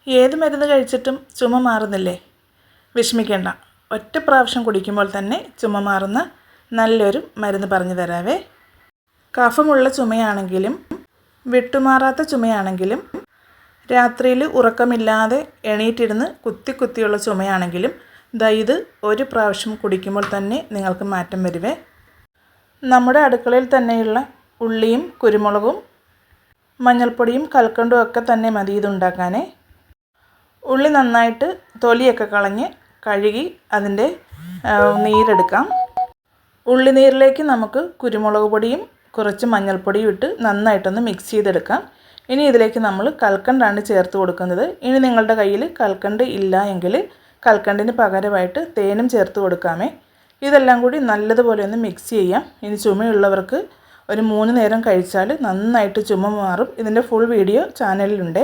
ഏത് മരുന്ന് കഴിച്ചിട്ടും ചുമ മാറുന്നില്ലേ? വിഷമിക്കേണ്ട. ഒറ്റ പ്രാവശ്യം കുടിക്കുമ്പോൾ തന്നെ ചുമ മാറുന്ന നല്ലൊരു മരുന്ന് പറഞ്ഞു തരാവേ. കഫമുള്ള ചുമയാണെങ്കിലും വിട്ടുമാറാത്ത ചുമയാണെങ്കിലും രാത്രിയിൽ ഉറക്കമില്ലാതെ എണീറ്റിരുന്ന് കുത്തിയുള്ള ചുമയാണെങ്കിലും ഇത് ഒരു പ്രാവശ്യം കുടിക്കുമ്പോൾ തന്നെ നിങ്ങൾക്ക് മാറ്റം വരുവേ. നമ്മുടെ അടുക്കളയിൽ തന്നെയുള്ള ഉള്ളിയും കുരുമുളകും മഞ്ഞൾപ്പൊടിയും കൽക്കണ്ടും ഒക്കെ തന്നെ മതി ഇതുണ്ടാക്കാനേ. ഉള്ളി നന്നായിട്ട് തൊലിയൊക്കെ കളഞ്ഞ് കഴുകി അതിൻ്റെ നീരെടുക്കാം. ഉള്ളി നീരിലേക്ക് നമുക്ക് കുരുമുളക് പൊടിയും കുറച്ച് മഞ്ഞൾപ്പൊടിയും ഇട്ട് നന്നായിട്ടൊന്ന് മിക്സ് ചെയ്തെടുക്കാം. ഇനി ഇതിലേക്ക് നമ്മൾ കൽക്കണ്ടാണ് ചേർത്ത് കൊടുക്കുന്നത്. ഇനി നിങ്ങളുടെ കയ്യിൽ കൽക്കണ്ട് ഇല്ല എങ്കിൽ കൽക്കണ്ടിന് പകരമായിട്ട് തേനും ചേർത്ത് കൊടുക്കാമേ. ഇതെല്ലാം കൂടി നല്ലതുപോലെ ഒന്ന് മിക്സ് ചെയ്യാം. ഇനി ചുമയുള്ളവർക്ക് ഒരു 3 നേരം കഴിച്ചാൽ നന്നായിട്ട് ചുമ മാറും. ഇതിൻ്റെ ഫുൾ വീഡിയോ ചാനലിലുണ്ട്.